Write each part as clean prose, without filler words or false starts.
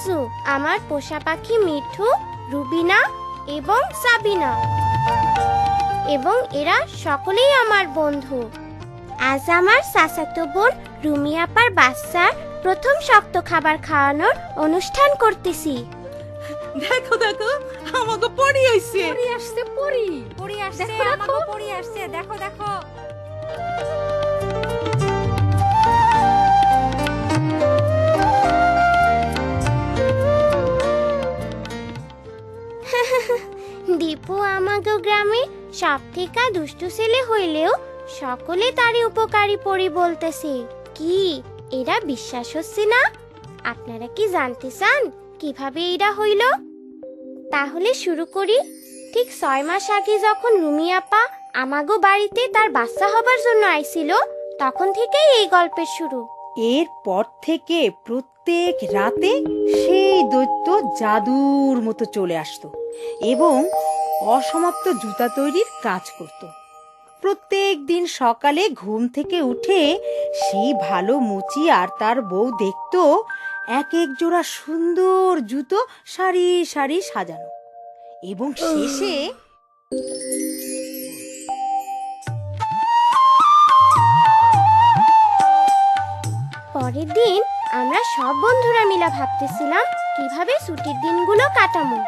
রাজু, আমার পোষা পাখি মিঠু, রুবিনা এবং সাবিনা, এবং এরা সকলেই আমার বন্ধু। আজ আমার চাচাতো বোন রুমি আপার বাচ্চার প্রথম শক্ত খাবার খাওয়ানোর অনুষ্ঠান করতেছি। দেখো দেখো আমাকে পড়ি আইছে। পড়ি আসছে, পড়ি পড়ি আসছে, দেখো, দেখো। আমাকে পড়ি আসছে, দেখো দেখো। দীপু আমাগো গ্রামে সব থেকে দুষ্টু ছেলে হইলেও সকলে তারই উপকারী পরি বলতেছে। কি এরা বিশ্বাস হচ্ছে না? আপনারা কি জানতে চান কিভাবে এরা হইল? তাহলে শুরু করি। ঠিক 6 মাস আগে যখন রুমি আপা আমাগো বাড়িতে তার বাচ্চা হবার জন্য আইছিল, তখন থেকেই এই গল্পের শুরু। এরপর থেকে প্রত্যেক রাতে সেই দৈত্য জাদুর মতো চলে আসতো এবং অসমাপ্ত জুতা তৈরির কাজ করত। প্রত্যেক দিন সকালে ঘুম থেকে উঠে সেই ভালো মুচি আর তার বউ দেখতো এক এক জোড়া সুন্দর জুতো সারি সারি সাজানো, এবং শেষে পরের দিন আমরা সব বন্ধুরা মিলে ভাবতেছিলাম কিভাবে ছুটির দিনগুলো কাটাবো।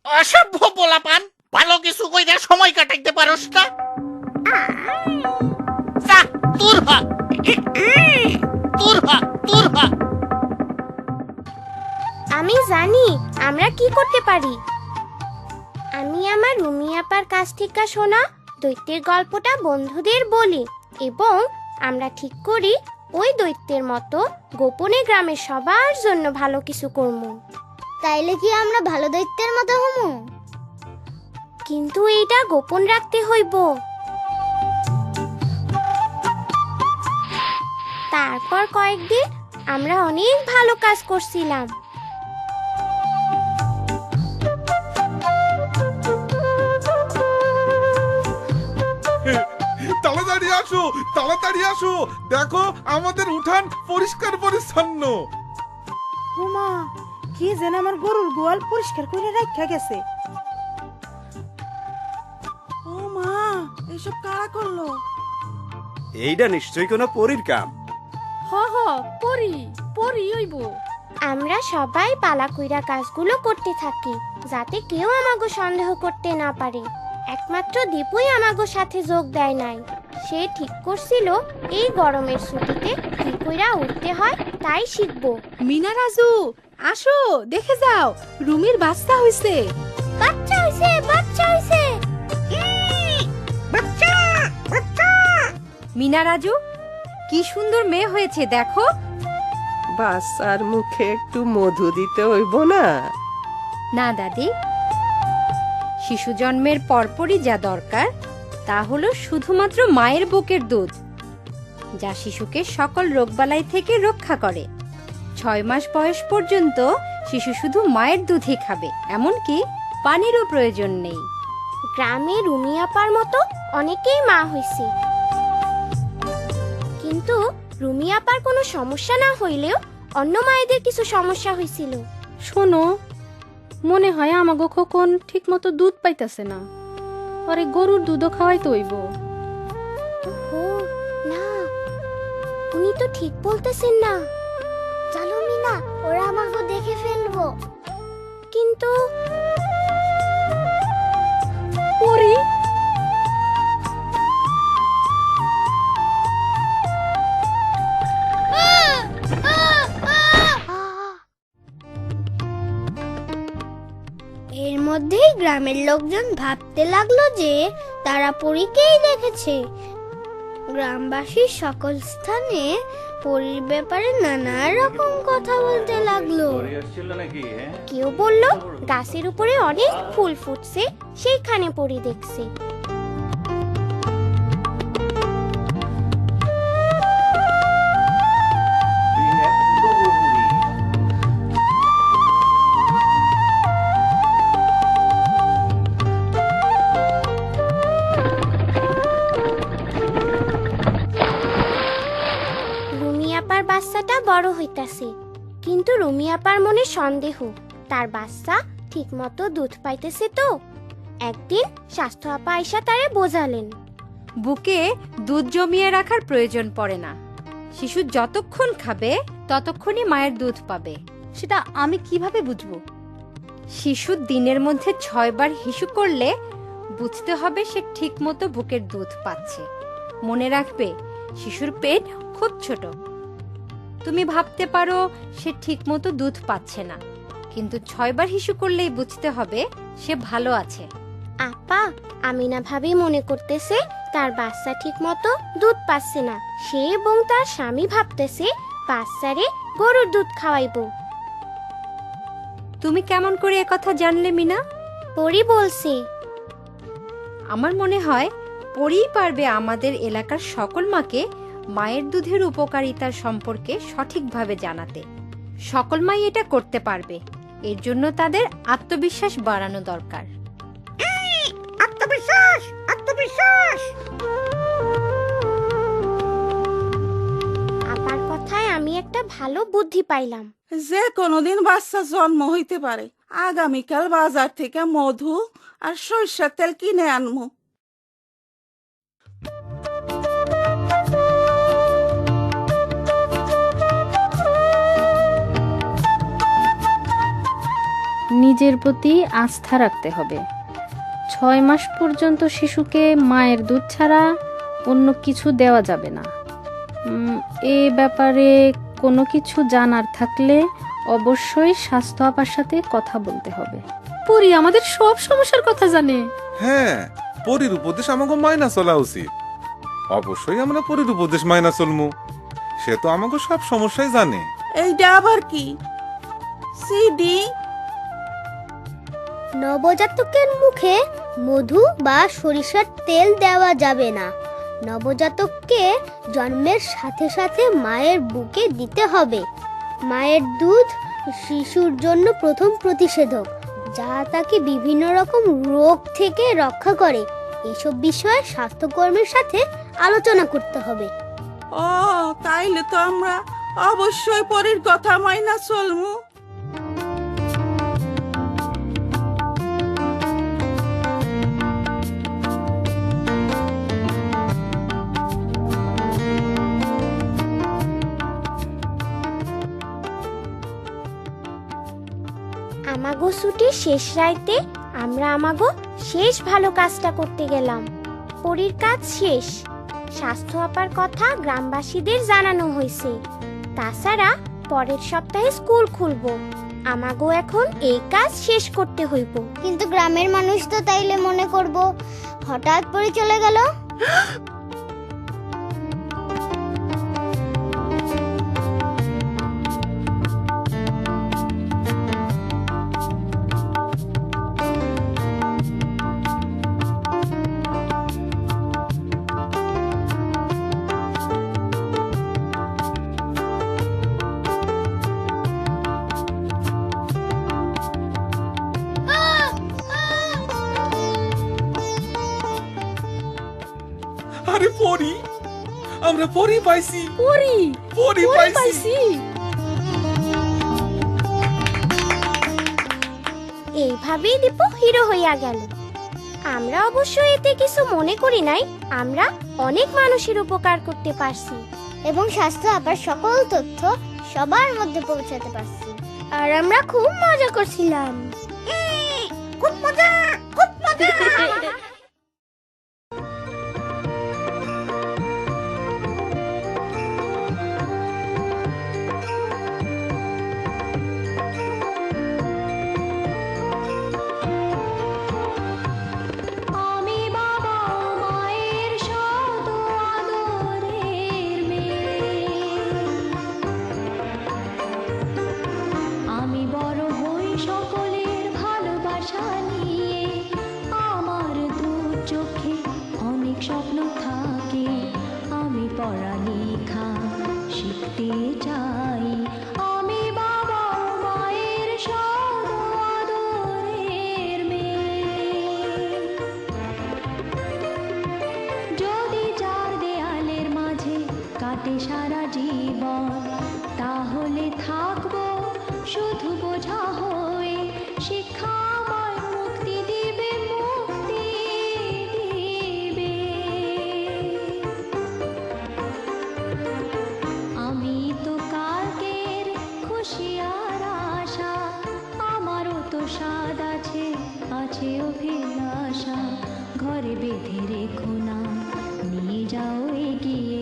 অসভ্য পোলাপান, ভালো কিছু কইরা সময় কাটাইতে পারোস না। যা, দূর হ, দূর হ, দূর হ। আমি জানি আমরা কি করতে পারি। আমি আমার রুমি আপার কাছ থেকে শোনা দৈত্যের গল্পটা বন্ধুদের বলি, এবং আমরা ঠিক করি ওই দৈত্যের মতো গোপনে গ্রামের সবার জন্য ভালো কিছু করব। তাইলে কি আমরা ভালো দৈত্যের মতো হমু? কিন্তু এইটা গোপন রাখতে হইব। তারপর কয়েকদিন আমরা অনেক ভালো কাজ করছিলাম। তাড়াতাড়ি আসো, তাড়াতাড়ি আসো, দেখো আমাদের উঠান পরিষ্কার পরিচ্ছন্ন। ওমা, কি যেন আমার গরুর গোয়াল পরিষ্কার করে রাখা গেছে। ও মা, এসব কারা করলো? এইটা নিশ্চয়ই কোনো পরীর কাম। হ হ, পড়ি পড়ি হইব। আমরা সবাই পালা কইরা কাজগুলো করতে থাকি, যাতে কেউ আমাগো সন্দেহ করতে না পারে। একমাত্র দীপুই আমাগো সাথে যোগ দেয় নাই। সে ঠিক করছিল এই গরমের ছুটিতে কি কইরা উঠতে হয় তাই শিখবো। মিনা, রাজু, আসো দেখে যাও, রুমির বাচ্চা হইছে। বাচ্চা হইছে, বাচ্চা হইছে। মিনা, রাজু, কি সুন্দর মেয়ে হয়েছে দেখো। বাচ্চার মুখে একটু মধু দিতে হইব না? না দাদি, শিশু জন্মের পরপরই যা দরকার তা হলো শুধুমাত্র মায়ের বুকের দুধ, যা শিশুকে সকল রোগবালাই থেকে রক্ষা করে। 6 মাস বয়স পর্যন্ত শিশু শুধু মায়ের দুধই খাবে, এমনকি পানিরও প্রয়োজন নেই। গ্রামে রুমি আপার মতো অনেকেই মা হইছে, কিন্তু রুমি আপার কোনো সমস্যা না হইলেও অন্য মায়েদের কিছু সমস্যা হয়েছিল। শোনো, মনে হয় আমাগো খোকন ঠিক মতো দুধ পাইতাছে না, আরে গরুর দুধও খাওয়াইতে হইব। ও না, উনি তো ঠিক বলতেছেন না। চলো মিনা, ওরা আমাকে দেখে ফেলবো। কিন্তু পড়ি এর মধ্যেই গ্রামের লোকজন ভাবতে লাগলো যে তারা পরীকেই দেখেছে। গ্রামবাসীর সকল স্থানে পরীর ব্যাপারে নানা রকম কথা বলতে লাগলো। কেউ বলল গাছের উপরে অনেক ফুল ফুটছে, সেইখানে পরী দেখছে। রুমি আপার বাচ্চাটা বড় হইতাছে, কিন্তু রুমি আপার মনে সন্দেহ তার বাচ্চা ঠিকমতো দুধ পাইতেছে তো। একদিন স্বাস্থ্য আপা আইসা তারে বোঝালেন, বুকে দুধ জমিয়ে রাখার প্রয়োজন পড়ে না। শিশু যতক্ষণ খাবে ততক্ষণই মায়ের দুধ পাবে। সেটা আমি কিভাবে বুঝবো? শিশু দিনের মধ্যে 6 বার হিসু করলে বুঝতে হবে সে ঠিকমতো বুকের দুধ পাচ্ছে। মনে রাখবে, শিশুর পেট খুব ছোট। তুমি ভাবতে পারো সে ঠিকমতো দুধ পাচ্ছে না, কিন্তু 6 বার হিসু করলেই বুঝতে হবে সে ভালো আছে। আপা, আমিনা ভাবি মনে করতেছে তার বাচ্চা ঠিকমতো দুধ পাচ্ছে না। সে এবং তার স্বামী ভাবতেছে বাচ্চারে গরুর দুধ খাওয়াইবো। তুমি কেমন করে একথা জানলে মিনা? পরী বলছে। আমার মনে হয় পরেই পারবে আমাদের এলাকার সকল মাকে মায়ের দুধের উপকারিতার সম্পর্কে সঠিকভাবে জানাতে। সকল মাই এটা করতে পারবে, এর জন্য তাদের আত্মবিশ্বাস বাড়ানো দরকার। আত্মবিশ্বাস, আত্মবিশ্বাস। আপার কথায় আমি একটা ভালো বুদ্ধি পাইলাম। যে কোনোদিন বাচ্চা জন্ম হইতে পারে। আগামীকাল বাজার থেকে মধু আর সরিষার তেল কিনে আনমু। নিজের প্রতি আস্থা রাখতে হবে। 6 মাস পর্যন্ত শিশুকে মায়ের দুধ ছাড়া অন্য কিছু দেওয়া যাবে না। এ ব্যাপারে কোনো কিছু জানার থাকলে অবশ্যই স্বাস্থ্য আপার সাথে কথা বলতে হবে। পরি আমাদের সব সমস্যার কথা জানে। হ্যাঁ, পরীর উপদেশ আমাকে মাইনা চলা উচিত। অবশ্যই আমরা পরীর উপদেশ মাইনা চলমু। সে তো আমাকে সব সমস্যাই জানে। এইটা আবার কি? সিডি নবজাতকের মুখে মধু বা সরিষার তেল দেওয়া যাবে না। নবজাতককে জন্মের সাথে সাথে মায়ের বুকে দিতে হবে। মায়ের দুধ শিশুর জন্য প্রথম প্রতিষেধক, যা তাকে বিভিন্ন রকম রোগ থেকে রক্ষা করে। এসব বিষয়ে স্বাস্থ্যকর্মীর সাথে আলোচনা করতে হবে। ও, তাইলে তো আমরা অবশ্যই পরের কথা মাইনা চলমু। আমাগো ছুটির শেষ রাইতে আমরা আমাগো শেষ ভালো কাজটা করতে গেলাম। পরীর কাজ শেষ। স্বাস্থ্য আপার কথা গ্রামবাসীদের জানানো হয়েছে। তাছাড়া পরের সপ্তাহে স্কুল খুলবো। আমাগো এখন এই কাজ শেষ করতে হইব। কিন্তু গ্রামের মানুষ তো তাইলে মনে করব হঠাৎ পরে চলে গেল। আরে পরী, আমরা পরী পাইছি। পরী পাইছি। এইভাবেই দীপু হিরো হইয়া গেল। আমরা অবশ্য এতে কিছু মনে করি নাই। আমরা অনেক মানুষের উপকার করতে পারছি এবং স্বাস্থ্য আপার সকল তথ্য সবার মধ্যে পৌঁছাতে পারছি। আর আমরা খুব মজা করছিলাম। খুব মজা, খুব মজা। পড়ালেখা শিখতে চাই। আমি বাবা ও মায়ের সদ আদরের মেয়ে। যদি চার দেয়ালের মাঝে কাটে সারা জীবন, তাহলে থাকবো শুধু বোঝা হয়ে। শিক্ষা আমায় মুক্তি দিবে, মুক্তি দিবে। আমি তো কালকের খুশি আর আশা, আমারও তো স্বাদ আছে, আছে অভিলাষা। ঘরে বেঁধে রেখো না, নিয়ে যাও এগিয়ে